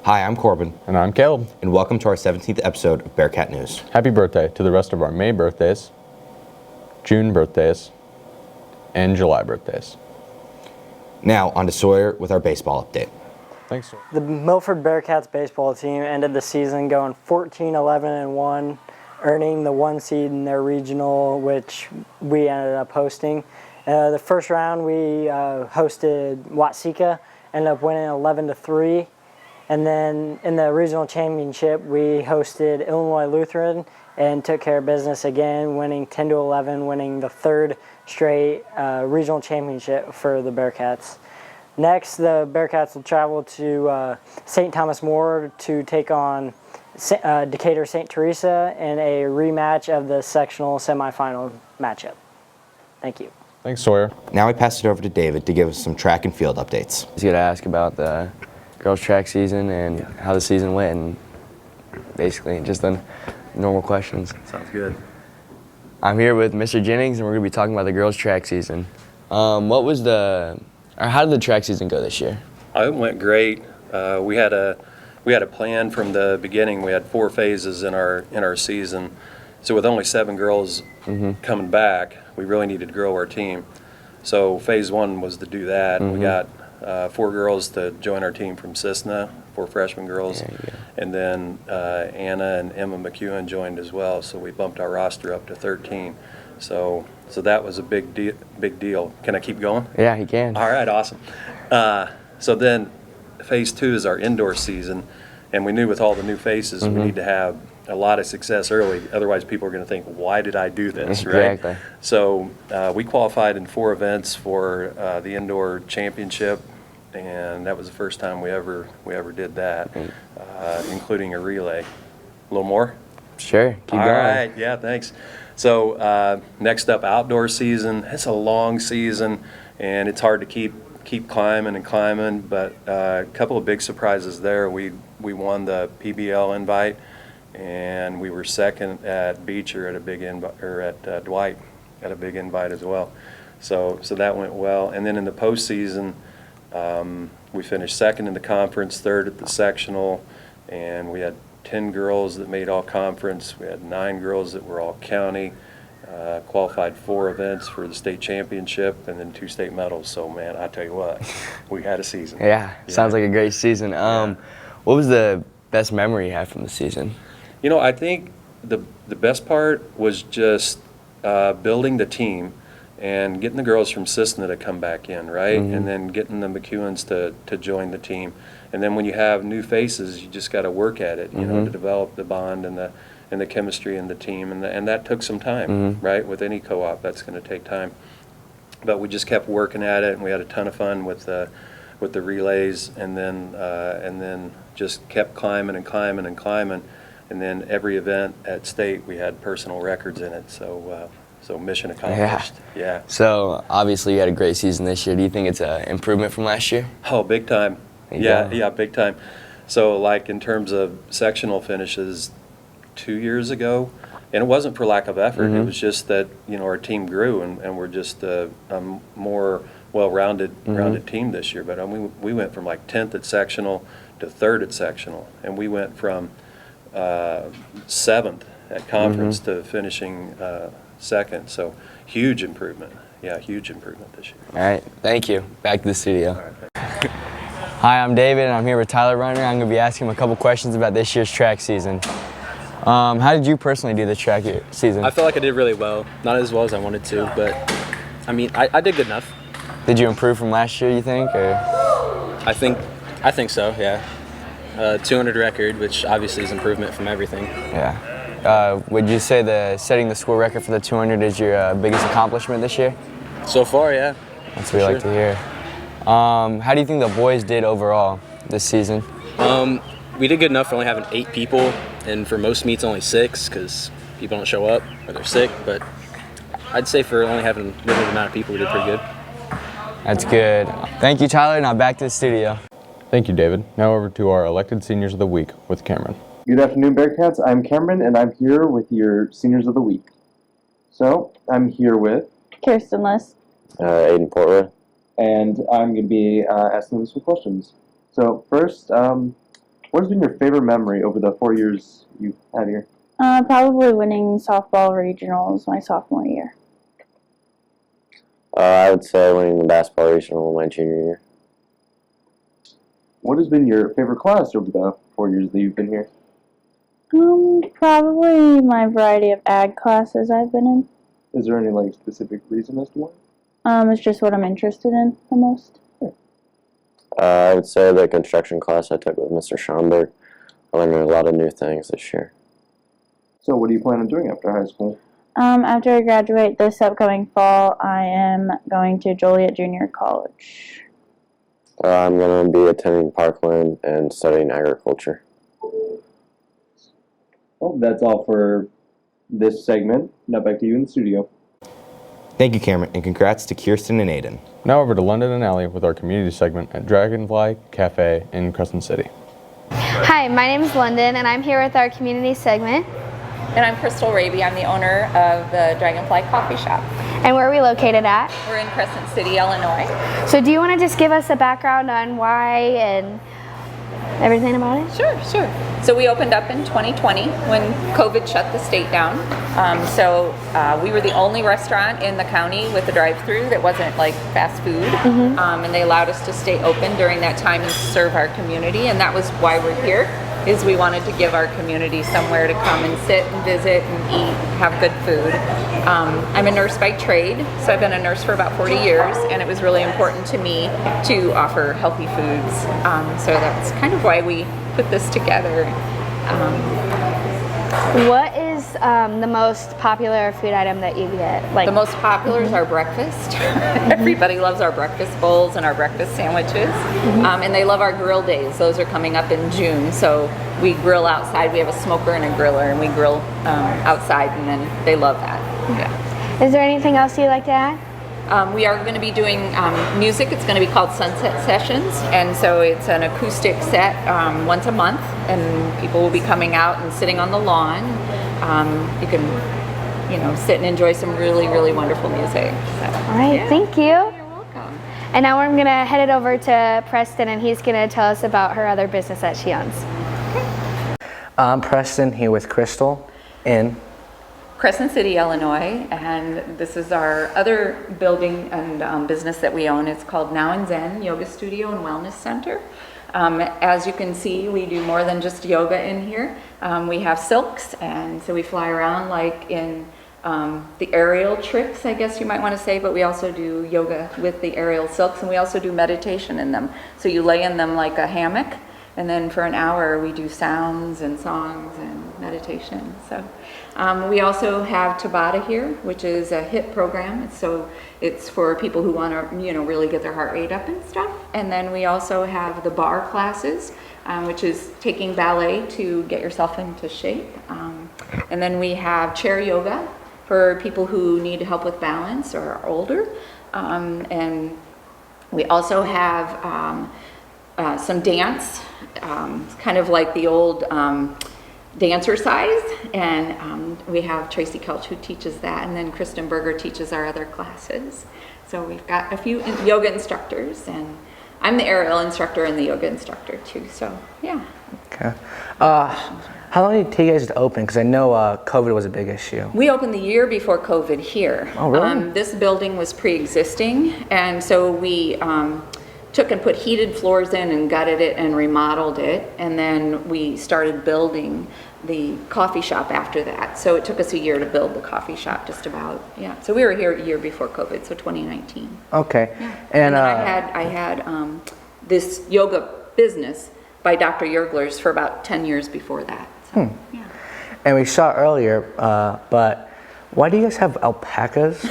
Hi, I'm Corbin. And I'm Caleb. And welcome to our 17th episode of Bearcat News. Happy birthday to the rest of our May birthdays, June birthdays, and July birthdays. Now, on to Sawyer with our baseball update. Thanks, Sawyer. The Milford Bearcats baseball team ended the season going 14-11-1, earning the 1 seed in their regional, which we ended up hosting. The first round we hosted Watsika, ended up winning 11-3. And then in the regional championship, we hosted Illinois Lutheran and took care of business again, winning 10-11, winning the third straight regional championship for the Bearcats. Next, the Bearcats will travel to St. Thomas More to take on Decatur St. Teresa in a rematch of the sectional semifinal matchup. Thank you. Thanks, Sawyer. Now I pass it over to David to give us some track and field updates. I was going to ask about the girls' track season and how the season went, and basically just the normal questions. Sounds good. I'm here with Mr. Jennings, and we're going to be talking about the girls' track season. How did the track season go this year? It went great. We had a plan from the beginning. We had 4 phases in our season. So with only 7 girls coming back, we really needed to grow our team. So phase 1 was to do that. We got 4 girls to join our team from Cissna, 4 freshman girls, and then Anna and Emma McEwen joined as well. So we bumped our roster up to 13. So that was a big deal. Can I keep going? Yeah, you can. All right, awesome. So then phase 2 is our indoor season, and we knew with all the new faces we need to have a lot of success early. Otherwise, people are going to think, "Why did I do this?" Right? Exactly. So we qualified in 4 events for the indoor championship, and that was the first time we ever did that, including a relay. A little more? Sure. Keep going. All right. Yeah. Thanks. So next up, outdoor season. It's a long season, and it's hard to keep climbing and climbing. But a couple of big surprises there. We won the PBL invite, and we were second at Beecher at a big invite, or at Dwight at a big invite as well. So that went well. And then in the postseason, we finished second in the conference, third at the sectional, and we had 10 girls that made all conference. We had 9 girls that were all county, qualified 4 events for the state championship, and then 2 state medals. So, man, I tell you what, we had a season. Yeah, sounds like a great season. What was the best memory you had from the season? You know, I think the best part was just building the team and getting the girls from Cissna to come back in, right? And then getting the McEwens to join the team. And then when you have new faces, you just got to work at it, you know, to develop the bond and the chemistry in the team. And that took some time, right? With any co-op, that's going to take time. But we just kept working at it, and we had a ton of fun with the relays, and then just kept climbing and climbing and climbing. And then every event at state, we had personal records in it. So mission accomplished. Yeah. So obviously you had a great season this year. Do you think it's an improvement from last year? Oh, big time. Yeah, big time. So like in terms of sectional finishes 2 years ago, and it wasn't for lack of effort. It was just that, you know, our team grew, and we're just a more well-rounded team this year. But I mean, we went from like 10th at sectional to 3rd at sectional, and we went from 7th at conference to finishing 2nd. So huge improvement. Yeah, huge improvement this year. All right, thank you. Back to the studio. Hi, I'm David, and I'm here with Tyler Runner. I'm going to be asking him a couple questions about this year's track season. How did you personally do the track season? I felt like I did really well. Not as well as I wanted to, but I mean, I did good enough. Did you improve from last year, you think? Or? I think so, yeah. 200 record, which obviously is improvement from everything. Yeah. Would you say setting the school record for the 200 is your biggest accomplishment this year? So far, yeah. That's what we like to hear. How do you think the boys did overall this season? We did good enough for only having 8 people, and for most meets only 6 because people don't show up or they're sick. But I'd say for only having a limited amount of people, we did pretty good. That's good. Thank you, Tyler. Now back to the studio. Thank you, David. Now over to our elected seniors of the week with Cameron. Good afternoon, Bearcats. I'm Cameron, and I'm here with your seniors of the week. So I'm here with Kirsten Liss, Aiden Portwood, and I'm going to be asking them some questions. So first, What has been your favorite memory over the 4 years you've had here? Probably winning softball regionals my sophomore year. I would say winning the basketball regional my junior year. What has been your favorite class over the 4 years that you've been here? Probably my variety of ag classes I've been in. Is there any like specific reason as to why? It's just what I'm interested in the most. I would say the construction class I took with Mr. Schomburg. I learned a lot of new things this year. So what do you plan on doing after high school? After I graduate this upcoming fall, I am going to Joliet Junior College. I'm going to be attending Parkland and studying agriculture. Well, that's all for this segment. Now back to you in the studio. Thank you, Cameron, and congrats to Kirsten and Aiden. Now over to London and Ellie with our community segment at Dragonfly Cafe in Crescent City. Hi, my name is London, and I'm here with our community segment. And I'm Crystal Raby. I'm the owner of the Dragonfly Coffee Shop. And where are we located at? We're in Crescent City, Illinois. So do you want to just give us a background on why and everything about it? Sure. So we opened up in 2020 when COVID shut the state down. We were the only restaurant in the county with a drive-through that wasn't like fast food. And they allowed us to stay open during that time and serve our community. And that was why we're here, is we wanted to give our community somewhere to come and sit and visit and eat, have good food. I'm a nurse by trade, so I've been a nurse for about 40 years, and it was really important to me to offer healthy foods. So that's kind of why we put this together. What is the most popular food item that you get? The most popular is our breakfast. Everybody loves our breakfast bowls and our breakfast sandwiches. And they love our grill days. Those are coming up in June. So we grill outside. We have a smoker and a griller, and we grill outside, and then they love that. Yeah. Is there anything else you'd like to add? We are going to be doing music. It's going to be called Sunset Sessions, and so it's an acoustic set once a month, and people will be coming out and sitting on the lawn. You can, sit and enjoy some really, really wonderful music. So, all right, thank you. You're welcome. And now we're going to head it over to Preston, and he's going to tell us about her other business that she owns. I'm Preston here with Crystal in Crescent City, Illinois, and this is our other building and business that we own. It's called Now and Zen Yoga Studio and Wellness Center. As you can see, we do more than just yoga in here. We have silks, and so we fly around like in the aerial tricks, I guess you might want to say, but we also do yoga with the aerial silks, and we also do meditation in them. So you lay in them like a hammock, and then for an hour we do sounds and songs and meditation. So we also have Tabata here, which is a HIIT program. So it's for people who want to, really get their heart rate up and stuff. And then we also have the bar classes, which is taking ballet to get yourself into shape. And then we have chair yoga for people who need help with balance or are older. And we also have some dance, kind of like the old dancercise, and we have Tracy Kelch who teaches that, and then Kristen Berger teaches our other classes. So we've got a few yoga instructors, and I'm the aerial instructor and the yoga instructor too, so yeah. Okay. How long did it take you guys to open? Because I know COVID was a big issue. We opened the year before COVID here. Oh, really? This building was pre-existing, and so we took and put heated floors in and gutted it and remodeled it, and then we started building the coffee shop after that. So it took us a year to build the coffee shop, just about. Yeah. So we were here a year before COVID, so 2019. Okay. Yeah. And I had this yoga business by Dr. Yergler's for about 10 years before that. So, yeah. And we saw earlier, but why do you guys have alpacas?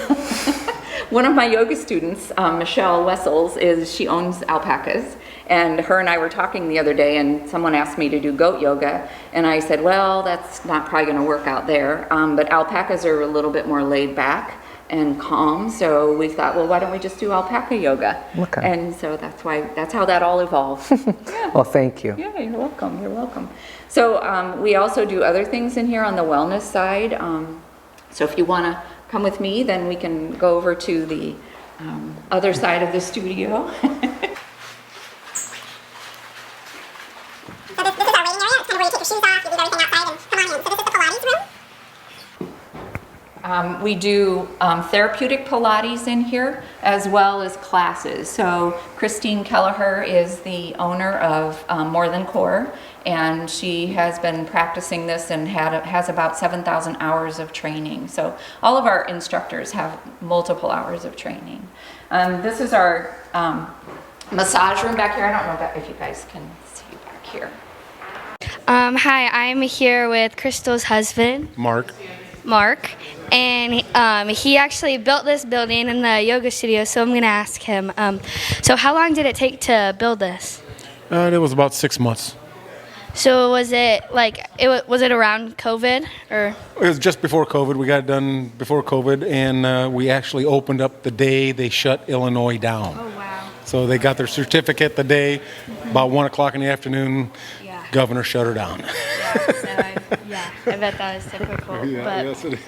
One of my yoga students, Michelle Wessels, she owns alpacas, and her and I were talking the other day, and someone asked me to do goat yoga, and I said, well, that's not probably going to work out there, but alpacas are a little bit more laid back and calm, so we thought, well, why don't we just do alpaca yoga? Okay. And so that's how that all evolved. Yeah. Well, thank you. Yeah, you're welcome. So we also do other things in here on the wellness side. So if you want to come with me, then we can go over to the other side of the studio. shoes off, you leave everything outside, and come on in. So this is the Pilates room. We do therapeutic Pilates in here as well as classes. So Christine Kelleher is the owner of More Than Core, and she has been practicing this and has about 7,000 hours of training. So all of our instructors have multiple hours of training. This is our massage room back here. I don't know if you guys can see back here. Hi, I'm here with Crystal's husband, Mark, and he actually built this building in the yoga studio, so I'm going to ask him, so how long did it take to build this? It was about 6 months. So was it was it around COVID, or? It was just before COVID. We got it done before COVID, and we actually opened up the day they shut Illinois down. Oh, wow. So they got their certificate the day, about 1 o'clock in the afternoon, Yeah. governor shut her down. I bet that was typical. Yeah, but, yes it is.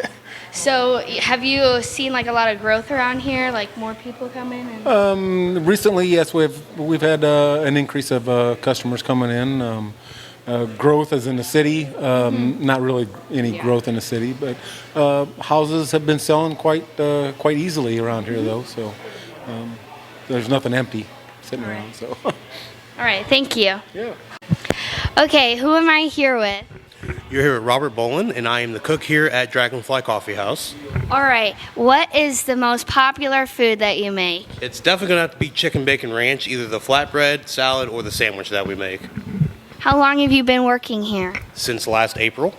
So have you seen like a lot of growth around here, like more people coming? And... Recently, yes, we've had an increase of customers coming in. Growth is in the city, not really any growth in the city, but houses have been selling quite easily around here, though. So there's nothing empty sitting around. So. All right, thank you. Yeah. Okay, who am I here with? You're here with Robert Bolin, and I am the cook here at Dragonfly Coffee House. All right, what is the most popular food that you make? It's definitely going to have to be chicken bacon ranch, either the flatbread, salad, or the sandwich that we make. How long have you been working here? Since last April.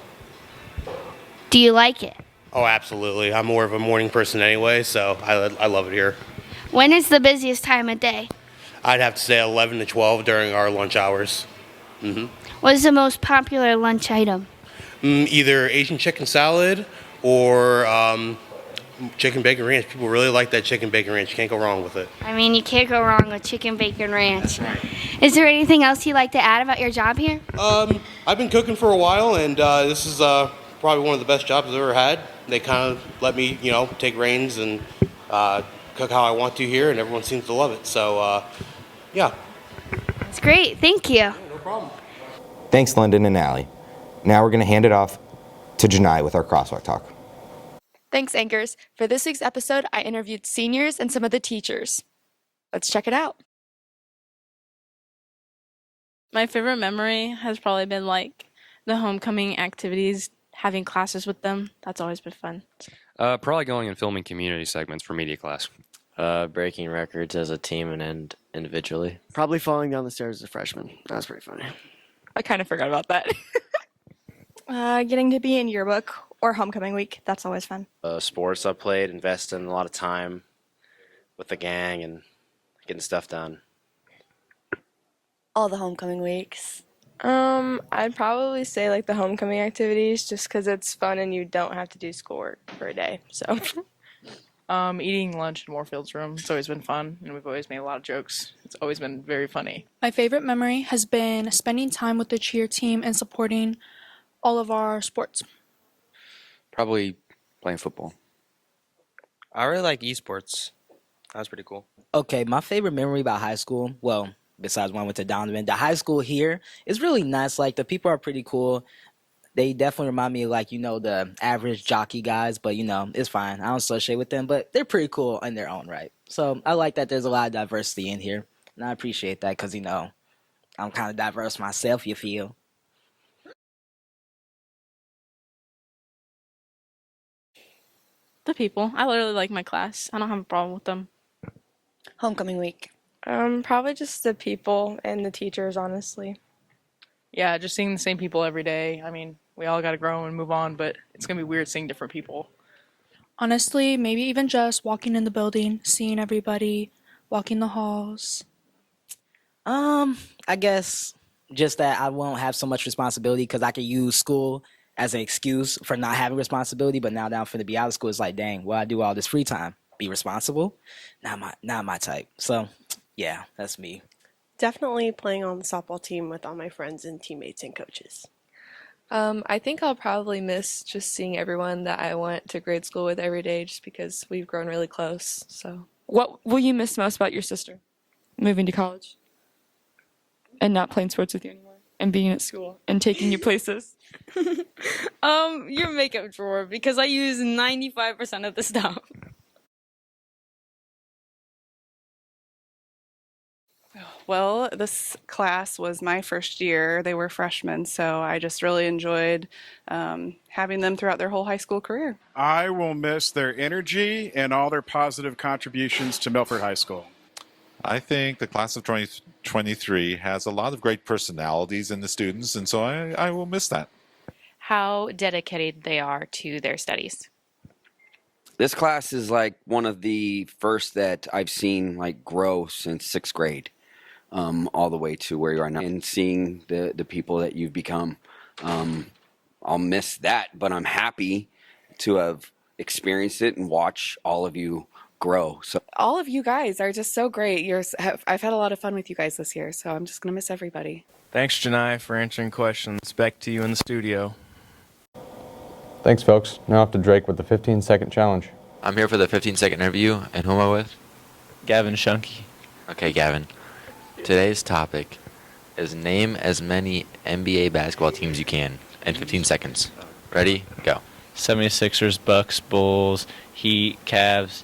Do you like it? Oh, absolutely. I'm more of a morning person anyway, so I love it here. When is the busiest time of day? I'd have to say 11 to 12 during our lunch hours. What is the most popular lunch item? Either Asian chicken salad or chicken bacon ranch. People really like that chicken bacon ranch. You can't go wrong with it. I mean, you can't go wrong with chicken bacon ranch. Is there anything else you'd like to add about your job here? I've been cooking for a while, and this is probably one of the best jobs I've ever had. They kind of let me, take reins and cook how I want to here, and everyone seems to love it. So, yeah. That's great. Thank you. No problem. Thanks, London and Allie. Now we're going to hand it off to Janai with our Crosswalk Talk. Thanks, Anchors. For this week's episode, I interviewed seniors and some of the teachers. Let's check it out. My favorite memory has probably been like the homecoming activities, having classes with them. That's always been fun. Probably going and filming community segments for media class. Breaking records as a team and individually. Probably falling down the stairs as a freshman. That was pretty funny. I kind of forgot about that. Getting to be in yearbook or homecoming week. That's always fun. Sports I played, invested in a lot of time with the gang and getting stuff done. All the homecoming weeks. I'd probably say like the homecoming activities just because it's fun and you don't have to do schoolwork for a day. So eating lunch in Warfield's room. It's always been fun, and we've always made a lot of jokes. It's always been very funny. My favorite memory has been spending time with the cheer team and supporting all of our sports. Probably playing football. I really like esports. That was pretty cool. Okay, my favorite memory about high school, well, besides when I went to Donovan, the high school here is really nice. Like, the people are pretty cool. They definitely remind me of, like, the average jockey guys, but, it's fine. I don't associate with them, but they're pretty cool in their own right. So I like that there's a lot of diversity in here, and I appreciate that because, I'm kind of diverse myself, you feel. The people. I literally like my class. I don't have a problem with them. Homecoming week. Probably just the people and the teachers, honestly. Yeah, just seeing the same people every day. I mean, we all got to grow and move on, but it's going to be weird seeing different people. Honestly, maybe even just walking in the building, seeing everybody, walking the halls. I guess just that I won't have so much responsibility because I can use school as an excuse for not having responsibility, but now that I'm finna be out of school, it's like, dang, well, I do all this free time. Be responsible? Not my type. So, yeah, that's me. Definitely playing on the softball team with all my friends and teammates and coaches. I think I'll probably miss just seeing everyone that I went to grade school with every day just because we've grown really close. So, What will you miss most about your sister moving to college and not playing sports with you anymore? and being at school and taking you places? Your makeup drawer because I use 95% of the stuff. Well, this class was my first year. They were freshmen, so I just really enjoyed having them throughout their whole high school career. I will miss their energy and all their positive contributions to Milford High School. I think the class of 2023 has a lot of great personalities in the students, and so I will miss that. How dedicated they are to their studies. This class is like one of the first that I've seen like grow since sixth grade, all the way to where you are now, and seeing the people that you've become. I'll miss that, but I'm happy to have experienced it and watch all of you grow. So All of you guys are just so great. I've had a lot of fun with you guys this year, so I'm just going to miss everybody. Thanks, Janai, for answering questions. Back to you in the studio. Thanks, folks. Now up to Drake with the 15-second challenge. I'm here for the 15-second interview, and who am I with? Gavin Shunky. Okay, Gavin. Today's topic is name as many NBA basketball teams you can in 15 seconds. Ready? Go. 76ers, Bucks, Bulls, Heat, Cavs,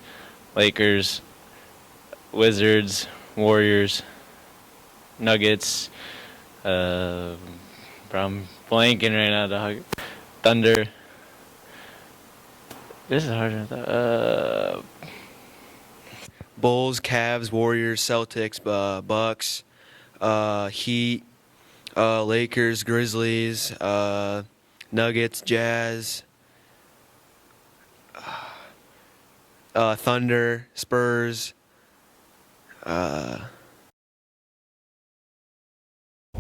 Lakers, Wizards, Warriors, Nuggets, I'm blanking right now, dog. Thunder. This is harder than that. Bulls, Cavs, Warriors, Celtics, Bucks, Heat, Lakers, Grizzlies, Nuggets, Jazz, Thunder, Spurs.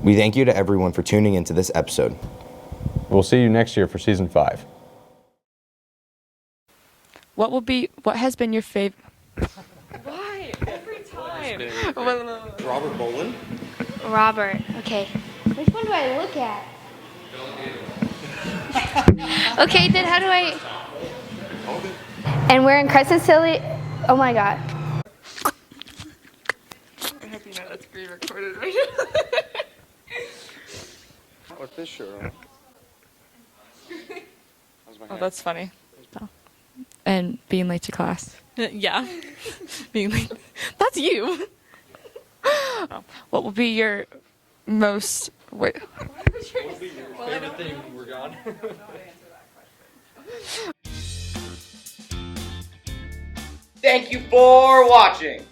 We thank you to everyone for tuning into this episode. We'll see you next year for season 5. What has been your favorite? Why? Every time. Robert Bolin. Robert. Okay. Which one do I look at? Okay, then how do I? And we're in Crescent City. Oh my God. I hope you know that's being recorded right now. With this shirt on. Oh, that's funny. And being late to class. Yeah. Being late. That's you. What will be your most... Wait. Favorite thing, we're gone. Thank you for watching.